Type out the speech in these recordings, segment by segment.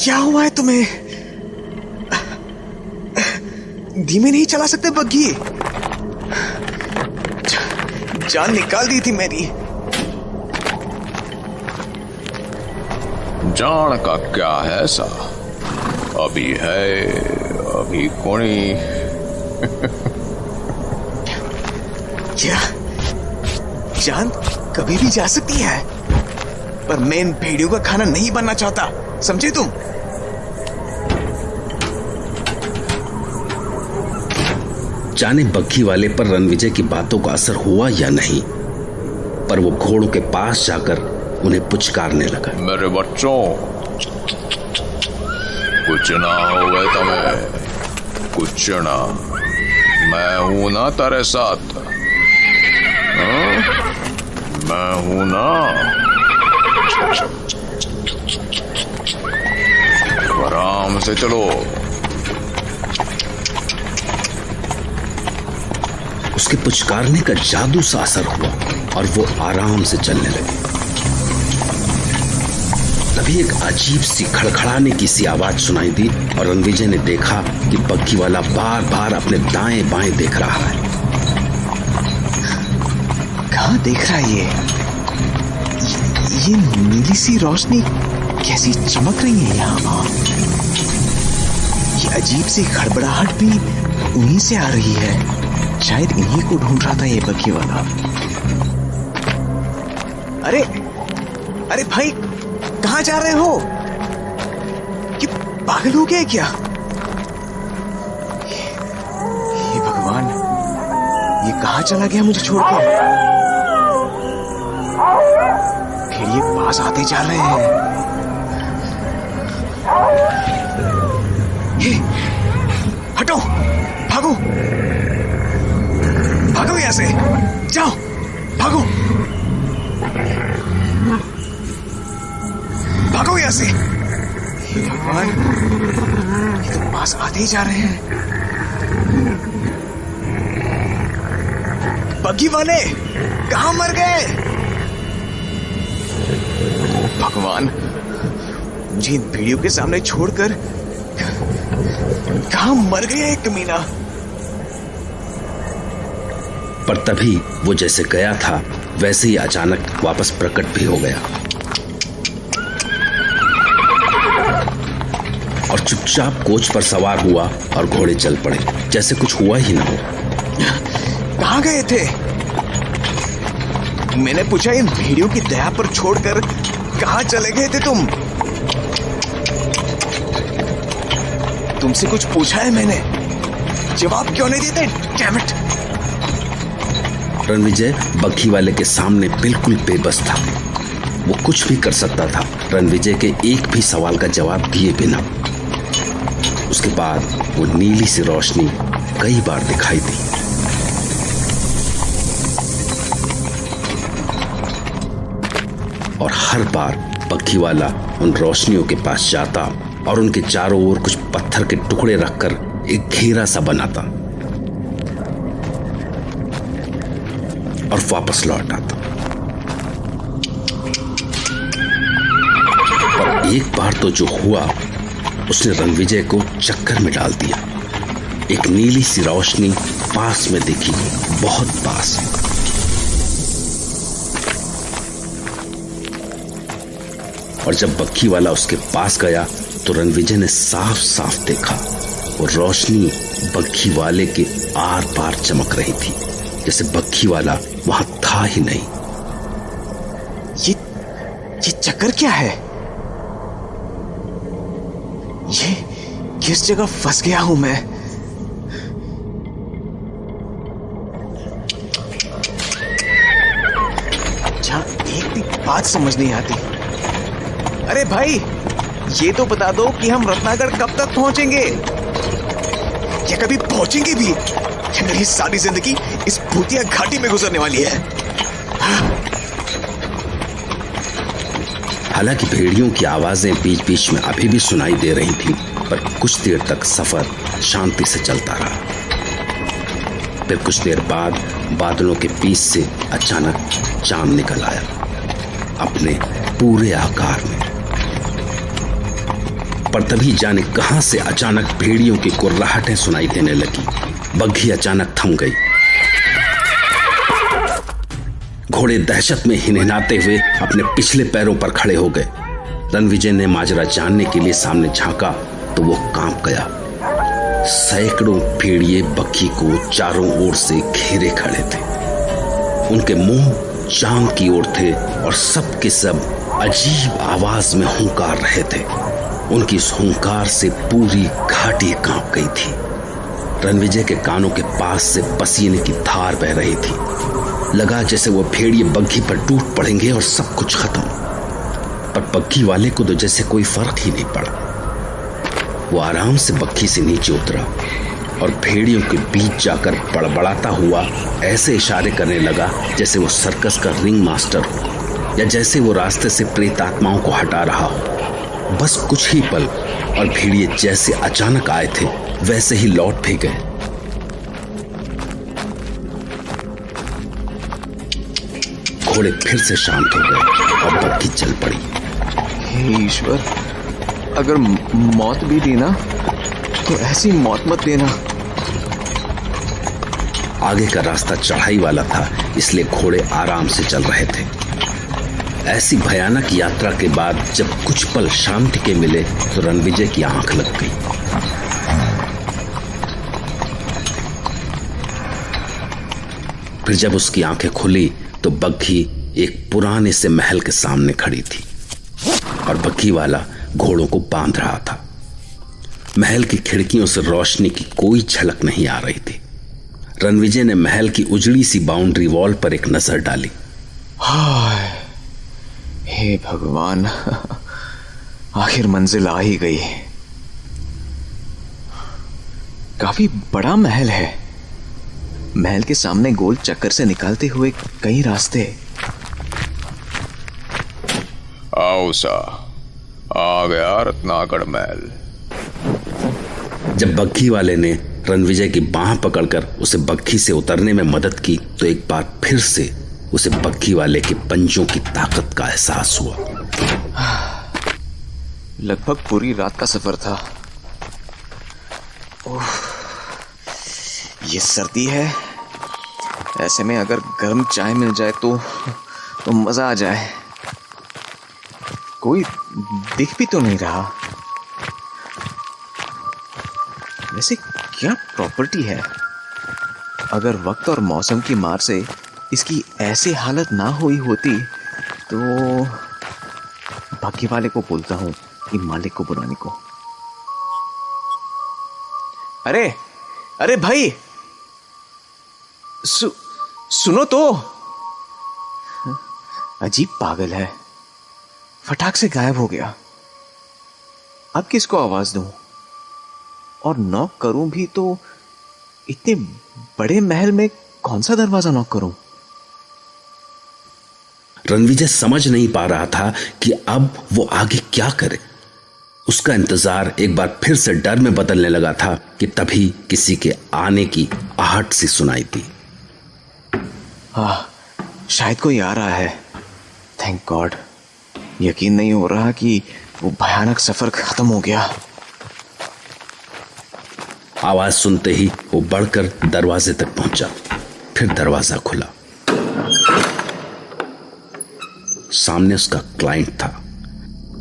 क्या हुआ है तुम्हें? धीमे नहीं चला सकते बग्घी? जान निकाल दी थी मेरी। जान का क्या है ऐसा, अभी है अभी कोनी। क्या जान कभी भी जा सकती है, पर मैं इन भेड़ियों का खाना नहीं बनना चाहता, समझे तुम? जाने बग्घी वाले पर रणविजय की बातों का असर हुआ या नहीं, पर वो घोड़ों के पास जाकर उन्हें पुचकारने लगा। मेरे बच्चों, कुछ ना होवे तुम्हें, कुछ ना, मैं हूं ना तेरे साथ। मैं हूं ना। आराम से चलो। उसके पुचकारने का जादू सा असर हुआ और वो आराम से चलने लगे। तभी एक अजीब सी खड़खड़ाने की सी आवाज सुनाई दी और रणविजय ने देखा कि बग्घी वाला बार बार अपने दाएं बाएं देख रहा है। कहाँ देख रहा है ये नीली सी रोशनी कैसी चमक रही है यहाँ? ये अजीब सी खड़बड़ाहट भी उन्हीं से आ रही है। शायद इन्हीं को ढूंढ रहा था ये बग्घी वाला। अरे अरे भाई, कहाँ जा रहे हो? कि पागल हो गए क्या? हे भगवान, ये कहाँ चला गया मुझे छोड़कर? फिर ये पास आते जा रहे हैं। हे, हटो, भागो भागो यहां से, जाओ भागो भागो यहां से। हे भगवान, ये तो पास आते ही जा रहे हैं। बग्घी वाले कहां मर गए? भगवान, मुझे इन भेड़ियों के सामने छोड़कर कहां मर गया एक कमीना। पर तभी वो जैसे गया था वैसे ही अचानक वापस प्रकट भी हो गया और चुपचाप कोच पर सवार हुआ और घोड़े चल पड़े जैसे कुछ हुआ ही ना हो। कहां गए थे? मैंने पूछा, इन भेड़ियों की दया पर छोड़कर कहां चले गए थे तुम? तुमसे कुछ पूछा है मैंने, जवाब क्यों नहीं देते? Damn it! रणविजय बग्घी वाले के सामने बिल्कुल बेबस था। वो कुछ भी कर सकता था रणविजय के एक भी सवाल का जवाब दिए बिना। उसके बाद वो नीली सी रोशनी कई बार दिखाई दी और हर बार बग्घी वाला उन रोशनियों के पास जाता और उनके चारों ओर कुछ पत्थर के टुकड़े रखकर एक घेरा सा बनाता और वापस लौट आता। और एक बार तो जो हुआ, उसने रणविजय को चक्कर में डाल दिया। एक नीली सी रोशनी पास में दिखी, बहुत पास। और जब बग्घी वाला उसके पास गया तो रणविजय ने साफ साफ देखा वो रोशनी बग्घी वाले के आर पार चमक रही थी, जैसे बग्घी वाला वहां था ही नहीं। ये चक्कर क्या है? ये किस जगह फंस गया हूं मैं? अच्छा, एक भी बात समझ नहीं आती। अरे भाई, ये तो बता दो कि हम रत्नागढ़ कब तक पहुंचेंगे, या कभी पहुंचेंगे भी? या मेरी सारी जिंदगी इस भूतिया घाटी में गुजरने वाली है? हालांकि भेड़ियों की आवाजें बीच बीच में अभी भी सुनाई दे रही थी, पर कुछ देर तक सफर शांति से चलता रहा। फिर कुछ देर बाद बादलों के बीच से अचानक चांद निकल आया अपने पूरे आकार में। पर तभी जाने कहां से अचानक भेड़ियों की कुर्राहटें सुनाई देने लगी। बग्घी अचानक थम गई। घोड़े दहशत में हिनहिनाते हुए अपने पिछले पैरों पर खड़े हो गए। रणविजय ने माजरा जानने के लिए सामने झांका तो वो कांप गया। सैकड़ों भेड़िए बग्घी को चारों ओर से घेरे खड़े थे। उनके मुंह चांद की ओर थे और सब के सब अजीब आवाज में हुंकार रहे थे। उनकी इस हुंकार से पूरी घाटी कांप गई थी। रणविजय के कानों के पास से पसीने की धार बह रही थी। लगा जैसे वो भेड़िए बग्घी पर टूट पड़ेंगे और सब कुछ खत्म। पर बग्घी वाले को तो जैसे कोई फर्क ही नहीं पड़ा। वो आराम से बग्घी से नीचे उतरा और भेड़ियों के बीच जाकर बड़बड़ाता हुआ ऐसे इशारे करने लगा जैसे वो सर्कस का रिंग मास्टर हो या जैसे वो रास्ते से प्रेत आत्माओं को हटा रहा हो। बस कुछ ही पल और भेड़िए जैसे अचानक आए थे वैसे ही लौट भी गए। घोड़े फिर से शांत हो गए और बग्घी चल पड़ी। हे ईश्वर, अगर मौत भी देना तो ऐसी मौत मत देना। आगे का रास्ता चढ़ाई वाला था, इसलिए घोड़े आराम से चल रहे थे। ऐसी भयानक यात्रा के बाद जब कुछ पल शांति के मिले तो रणविजय की आंख लग गई। फिर जब उसकी आंखें खुली तो बग्घी एक पुराने से महल के सामने खड़ी थी और बग्घी वाला घोड़ों को बांध रहा था। महल की खिड़कियों से रोशनी की कोई झलक नहीं आ रही थी। रणविजय ने महल की उजड़ी सी बाउंड्री वॉल पर एक नजर डाली। हाय, हे भगवान, आखिर मंजिल आ ही गई। काफी बड़ा महल है। महल के सामने गोल चक्कर से निकालते हुए कई रास्ते। आओ सा, आ गया रत्नागढ़ महल। जब बग्घी वाले ने रणविजय की बाह पकड़कर उसे बग्घी से उतरने में मदद की तो एक बार फिर से उसे बग्घी वाले के पंजों की ताकत का एहसास हुआ। लगभग पूरी रात का सफर था। ओह, ये सर्दी है। ऐसे में अगर गर्म चाय मिल जाए तो मजा आ जाए। कोई दिख भी तो नहीं रहा। वैसे क्या प्रॉपर्टी है? अगर वक्त और मौसम की मार से इसकी ऐसी हालत ना हुई होती तो बग्घी वाले को बोलता हूं कि मालिक को बुलाने को। अरे अरे भाई, सुनो तो। अजीब पागल है, फटाक से गायब हो गया। अब किसको आवाज दूं और नॉक करूं भी तो इतने बड़े महल में कौन सा दरवाजा नॉक करूं? रणविजय समझ नहीं पा रहा था कि अब वो आगे क्या करे। उसका इंतजार एक बार फिर से डर में बदलने लगा था कि तभी किसी के आने की आहट सी सुनाई दी। शायद कोई आ रहा है। Thank God. यकीन नहीं हो रहा कि वो भयानक सफर खत्म हो गया। आवाज सुनते ही वो बढ़कर दरवाजे तक पहुंचा। फिर दरवाजा खुला। सामने उसका क्लाइंट था,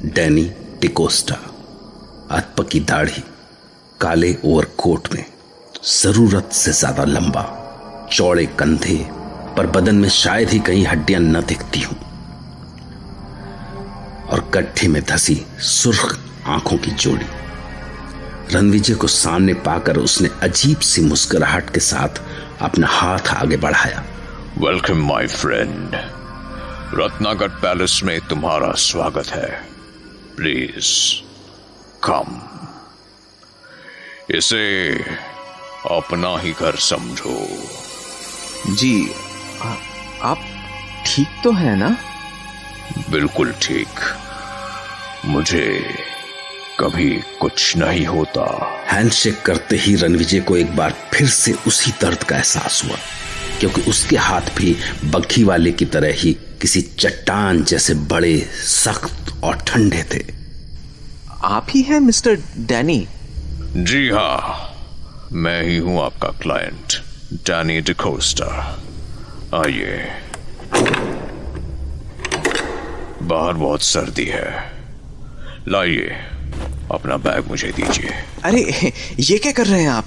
डैनी डिकोस्टा। अधपकी दाढ़ी, काले ओवरकोट में, जरूरत से ज्यादा लंबा, चौड़े कंधे, पर बदन में शायद ही कहीं हड्डियां न दिखती हूं, और गड्ढे में धसी सुर्ख आंखों की जोड़ी। रणविजय को सामने पाकर उसने अजीब सी मुस्कुराहट के साथ अपना हाथ आगे बढ़ाया। Welcome my friend, Ratnagarh palace में तुम्हारा स्वागत है। Please come. इसे अपना ही घर समझो। जी, आप ठीक तो है ना? बिल्कुल ठीक। मुझे कभी कुछ नहीं होता। हैंडशेक करते ही रणविजय को एक बार फिर से उसी दर्द का एहसास हुआ, क्योंकि उसके हाथ भी बग्घी वाले की तरह ही किसी चट्टान जैसे बड़े, सख्त और ठंडे थे। आप ही हैं मिस्टर डैनी? जी हाँ, मैं ही हूं आपका क्लाइंट डैनी डिकोस्टा। आइए, बाहर बहुत सर्दी है। लाइए, अपना बैग मुझे दीजिए। अरे ये क्या कर रहे हैं आप?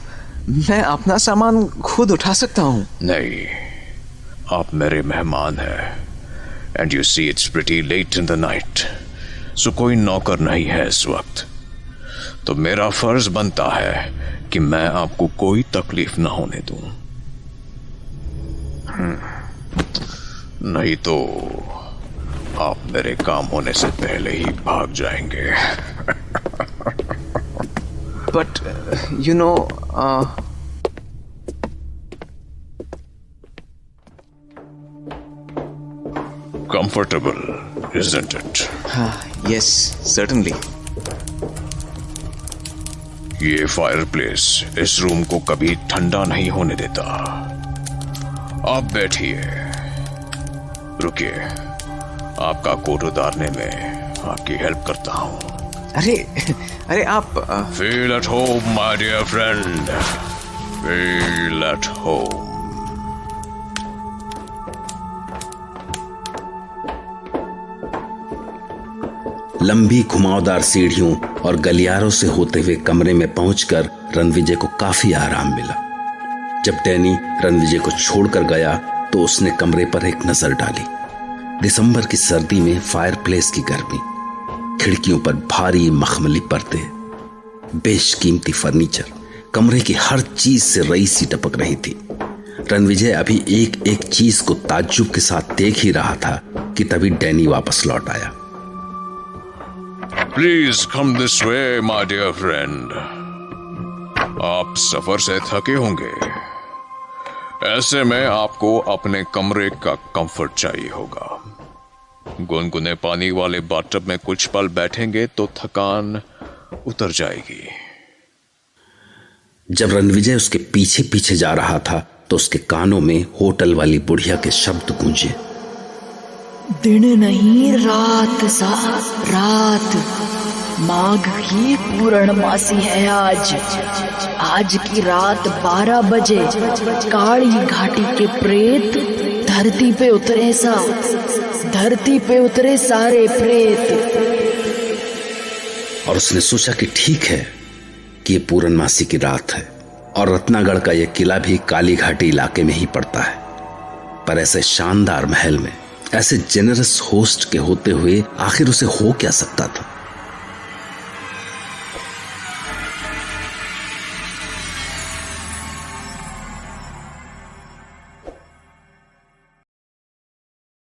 मैं अपना सामान खुद उठा सकता हूँ। नहीं, आप मेरे मेहमान हैं। And you see it's pretty late in the night, so कोई नौकर नहीं है इस वक्त, तो मेरा फर्ज बनता है कि मैं आपको कोई तकलीफ ना होने दूं। नहीं तो आप मेरे काम होने से पहले ही भाग जाएंगे। But you know, Comfortable, isn't it? Yes certainly. ये फायरप्लेस इस रूम को कभी ठंडा नहीं होने देता। आप बैठिए, रुकिए, आपका कोट उतारने में आपकी हेल्प करता हूं। अरे आप feel at home my dear friend, feel at home. लंबी घुमावदार सीढ़ियों और गलियारों से होते हुए कमरे में पहुंचकर रणविजय को काफी आराम मिला। जब डैनी रणविजय को छोड़कर गया तो उसने कमरे पर एक नजर डाली। दिसंबर की सर्दी में फायरप्लेस की गर्मी, खिड़कियों पर भारी मखमली पर्दे, बेशकीमती फर्नीचर, कमरे की हर चीज से रईसी टपक रही थी। रणविजय अभी एक एक चीज को ताज्जुब के साथ देख ही रहा था कि तभी डैनी वापस लौट आया। Please come this way my dear friend. आप सफर से थके होंगे, ऐसे में आपको अपने कमरे का कंफर्ट चाहिए होगा। गुनगुने पानी वाले बाथटब में कुछ पल बैठेंगे तो थकान उतर जाएगी। जब रणविजय उसके पीछे पीछे जा रहा था तो उसके कानों में होटल वाली बुढ़िया के शब्द गूंजे। दिन नहीं रात सा रात, माघ की पूर्णमासी है आज की रात 12 बजे काली घाटी के प्रेत धरती पे उतरे सारे प्रेत। और उसने सोचा कि ठीक है कि ये पूर्णमासी की रात है और रत्नागढ़ का यह किला भी काली घाटी इलाके में ही पड़ता है, पर ऐसे शानदार महल में ऐसे जेनरस होस्ट के होते हुए आखिर उसे हो क्या सकता था।